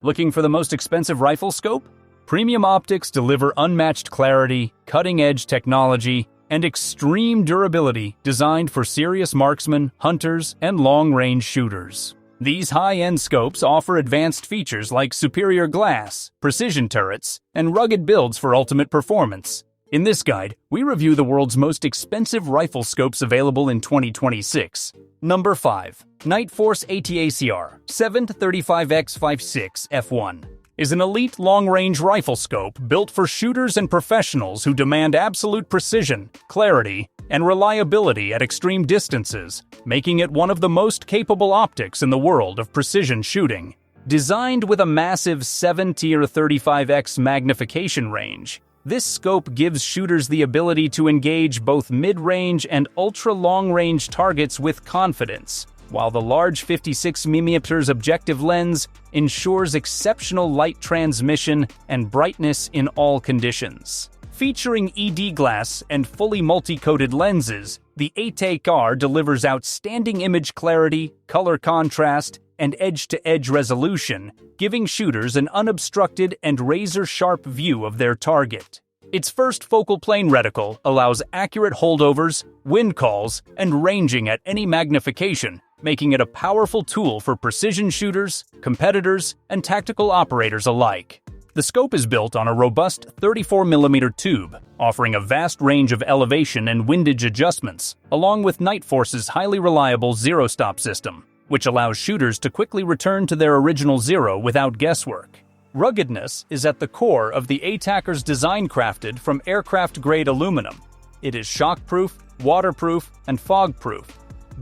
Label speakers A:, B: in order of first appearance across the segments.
A: Looking for the most expensive rifle scope? Premium optics deliver unmatched clarity, cutting-edge technology, and extreme durability designed for serious marksmen, hunters, and long-range shooters. These high-end scopes offer advanced features like superior glass, precision turrets, and rugged builds for ultimate performance. In this guide, we review the world's most expensive rifle scopes available in 2026. Number 5. Nightforce ATACR 7-35x56 f1 is an elite long-range rifle scope built for shooters and professionals who demand absolute precision, clarity, and reliability at extreme distances, making it one of the most capable optics in the world of precision shooting. Designed with a massive 7-35x magnification range, this scope gives shooters the ability to engage both mid-range and ultra-long-range targets with confidence, while the large 56mm objective lens ensures exceptional light transmission and brightness in all conditions. Featuring ED glass and fully multi-coated lenses, the ATACR delivers outstanding image clarity, color contrast, and edge-to-edge resolution, giving shooters an unobstructed and razor-sharp view of their target. Its first focal plane reticle allows accurate holdovers, wind calls, and ranging at any magnification, making it a powerful tool for precision shooters, competitors, and tactical operators alike. The scope is built on a robust 34mm tube, offering a vast range of elevation and windage adjustments, along with Nightforce's highly reliable zero-stop system, which allows shooters to quickly return to their original zero without guesswork. Ruggedness is at the core of the ATACR's design, crafted from aircraft-grade aluminum. It is shockproof, waterproof, and fog-proof,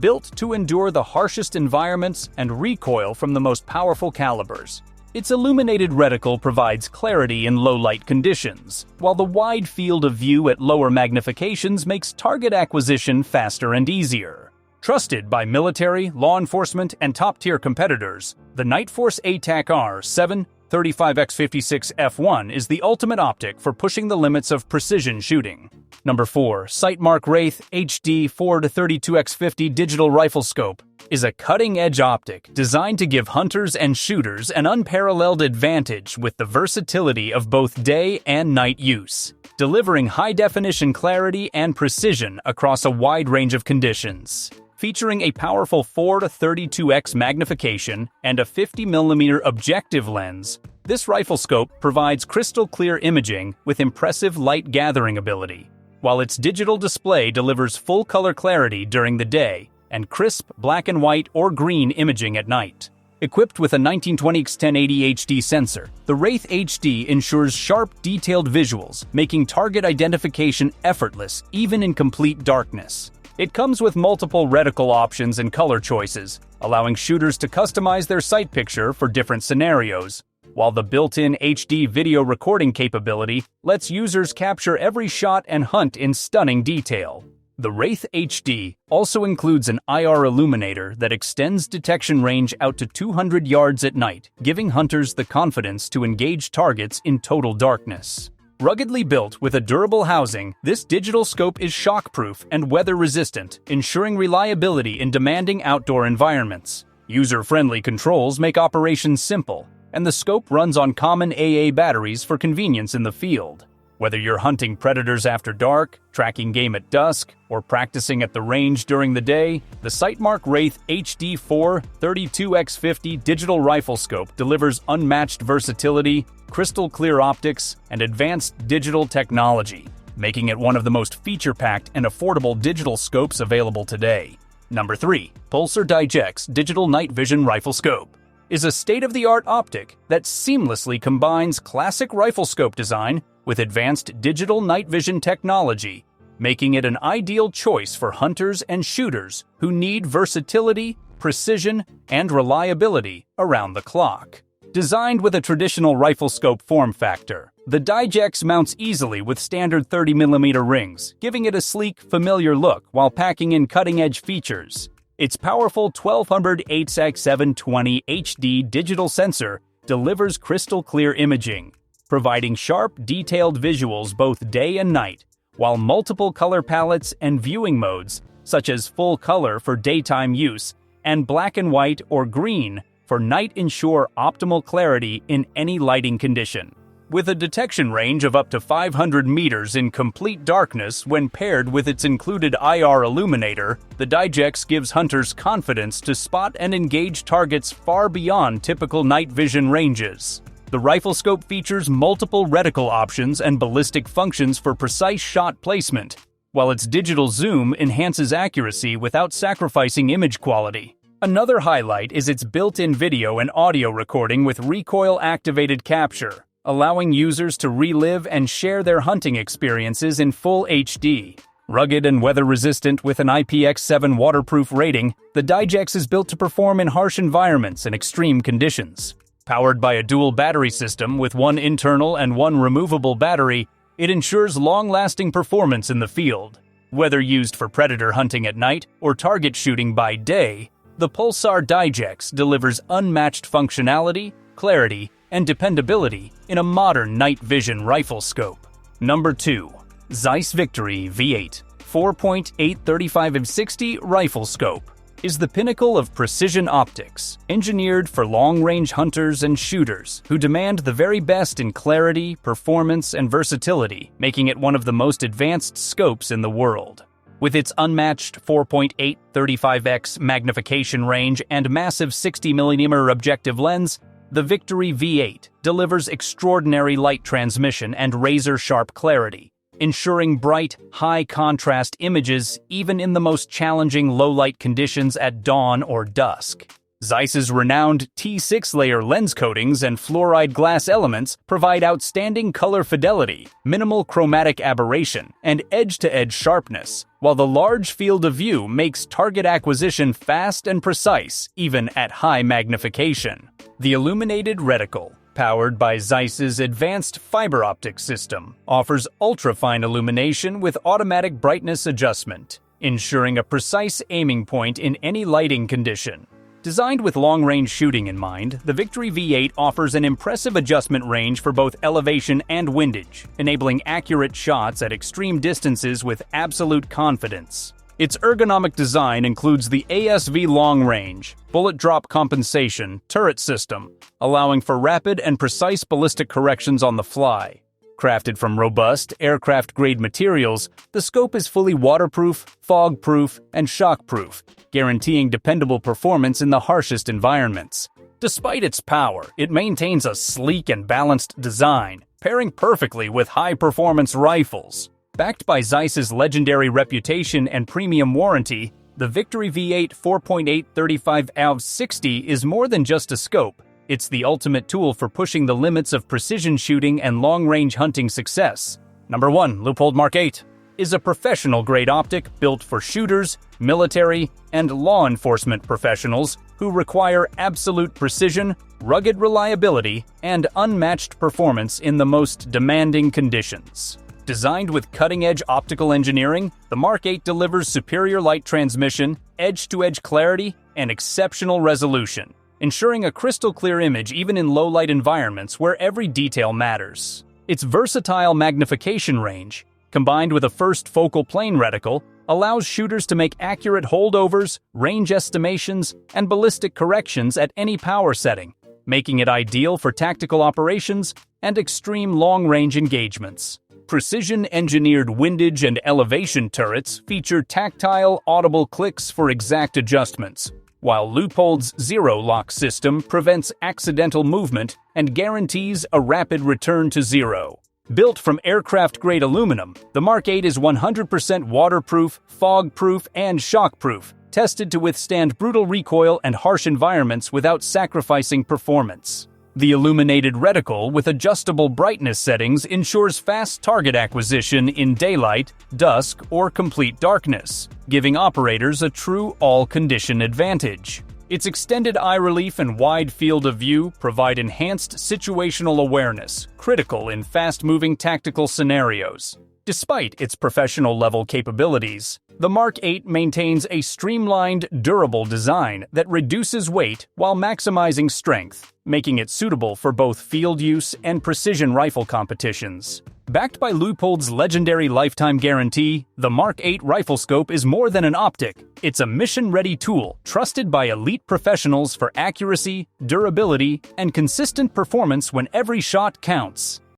A: built to endure the harshest environments and recoil from the most powerful calibers. Its illuminated reticle provides clarity in low-light conditions, while the wide field of view at lower magnifications makes target acquisition faster and easier. Trusted by military, law enforcement, and top-tier competitors, the Nightforce ATACR 7-35x56 f1 is the ultimate optic for pushing the limits of precision shooting. Number 4. Sightmark Wraith HD 4-32x50 Digital Rifle Scope is a cutting-edge optic designed to give hunters and shooters an unparalleled advantage with the versatility of both day and night use, delivering high-definition clarity and precision across a wide range of conditions. Featuring a powerful 4-32x magnification and a 50mm objective lens, this rifle scope provides crystal-clear imaging with impressive light-gathering ability, while its digital display delivers full-color clarity during the day and crisp black and white or green imaging at night. Equipped with a 1920x1080 HD sensor, the Wraith HD ensures sharp, detailed visuals, making target identification effortless even in complete darkness. It comes with multiple reticle options and color choices, allowing shooters to customize their sight picture for different scenarios, while the built-in HD video recording capability lets users capture every shot and hunt in stunning detail. The Wraith HD also includes an IR illuminator that extends detection range out to 200 yards at night, giving hunters the confidence to engage targets in total darkness. Ruggedly built with a durable housing, this digital scope is shockproof and weather-resistant, ensuring reliability in demanding outdoor environments. User-friendly controls make operations simple, and the scope runs on common AA batteries for convenience in the field. Whether you're hunting predators after dark, tracking game at dusk, or practicing at the range during the day, the Sightmark Wraith HD 4-32x50 digital rifle scope delivers unmatched versatility, crystal-clear optics, and advanced digital technology, making it one of the most feature-packed and affordable digital scopes available today. Number 3. Pulsar Digex Digital Night Vision Rifle Scope is a state-of-the-art optic that seamlessly combines classic rifle scope design with advanced digital night vision technology, making it an ideal choice for hunters and shooters who need versatility, precision, and reliability around the clock. Designed with a traditional rifle scope form factor, the Digex mounts easily with standard 30mm rings, giving it a sleek, familiar look while packing in cutting-edge features. Its powerful 1200 8x720 HD digital sensor delivers crystal-clear imaging, providing sharp, detailed visuals both day and night, while multiple color palettes and viewing modes, such as full color for daytime use and black and white or green for night ensure optimal clarity in any lighting condition. With a detection range of up to 500 meters in complete darkness when paired with its included IR illuminator, the Digex gives hunters confidence to spot and engage targets far beyond typical night vision ranges. The Riflescope features multiple reticle options and ballistic functions for precise shot placement, while its digital zoom enhances accuracy without sacrificing image quality. Another highlight is its built-in video and audio recording with recoil-activated capture, allowing users to relive and share their hunting experiences in full HD. Rugged and weather-resistant with an IPX7 waterproof rating, the Digex is built to perform in harsh environments and extreme conditions. Powered by a dual battery system with one internal and one removable battery, it ensures long-lasting performance in the field. Whether used for predator hunting at night or target shooting by day, the Pulsar Digex delivers unmatched functionality, clarity, and dependability in a modern night vision rifle scope. Number 2. Zeiss Victory V8 4.835/60 Rifle Scope is the pinnacle of precision optics, engineered for long-range hunters and shooters who demand the very best in clarity, performance, and versatility, making it one of the most advanced scopes in the world. With its unmatched 4.835x magnification range and massive 60mm objective lens, the Victory V8 delivers extraordinary light transmission and razor-sharp clarity, ensuring bright, high-contrast images even in the most challenging low-light conditions at dawn or dusk. Zeiss's renowned T6-layer lens coatings and fluoride glass elements provide outstanding color fidelity, minimal chromatic aberration, and edge-to-edge sharpness, while the large field of view makes target acquisition fast and precise even at high magnification. The illuminated reticle, powered by Zeiss's advanced fiber optic system, offers ultra-fine illumination with automatic brightness adjustment, ensuring a precise aiming point in any lighting condition. Designed with long-range shooting in mind, the Victory V8 offers an impressive adjustment range for both elevation and windage, enabling accurate shots at extreme distances with absolute confidence. Its ergonomic design includes the ASV long range, bullet drop compensation, turret system, allowing for rapid and precise ballistic corrections on the fly. Crafted from robust, aircraft-grade materials, the scope is fully waterproof, fog-proof, and shockproof, guaranteeing dependable performance in the harshest environments. Despite its power, it maintains a sleek and balanced design, pairing perfectly with high-performance rifles. Backed by Zeiss's legendary reputation and premium warranty, the Victory V8 4.835/60 is more than just a scope. It's the ultimate tool for pushing the limits of precision shooting and long-range hunting success. Number 1. Leupold Mark 8 is a professional-grade optic built for shooters, military, and law enforcement professionals who require absolute precision, rugged reliability, and unmatched performance in the most demanding conditions. Designed with cutting-edge optical engineering, the Mark 8 delivers superior light transmission, edge-to-edge clarity, and exceptional resolution, ensuring a crystal-clear image even in low-light environments where every detail matters. Its versatile magnification range, combined with a first focal plane reticle, allows shooters to make accurate holdovers, range estimations, and ballistic corrections at any power setting, making it ideal for tactical operations and extreme long-range engagements. Precision-engineered windage and elevation turrets feature tactile, audible clicks for exact adjustments, while Leupold's zero-lock system prevents accidental movement and guarantees a rapid return to zero. Built from aircraft-grade aluminum, the Mark 8 is 100% waterproof, fog-proof, and shockproof, tested to withstand brutal recoil and harsh environments without sacrificing performance. The illuminated reticle with adjustable brightness settings ensures fast target acquisition in daylight, dusk, or complete darkness, giving operators a true all-condition advantage. Its extended eye relief and wide field of view provide enhanced situational awareness, critical in fast-moving tactical scenarios. Despite its professional-level capabilities, the Mark 8 maintains a streamlined, durable design that reduces weight while maximizing strength, making it suitable for both field use and precision rifle competitions. Backed by Leupold's legendary lifetime guarantee, the Mark 8 Riflescope is more than an optic. It's a mission-ready tool, trusted by elite professionals for accuracy, durability, and consistent performance when every shot counts.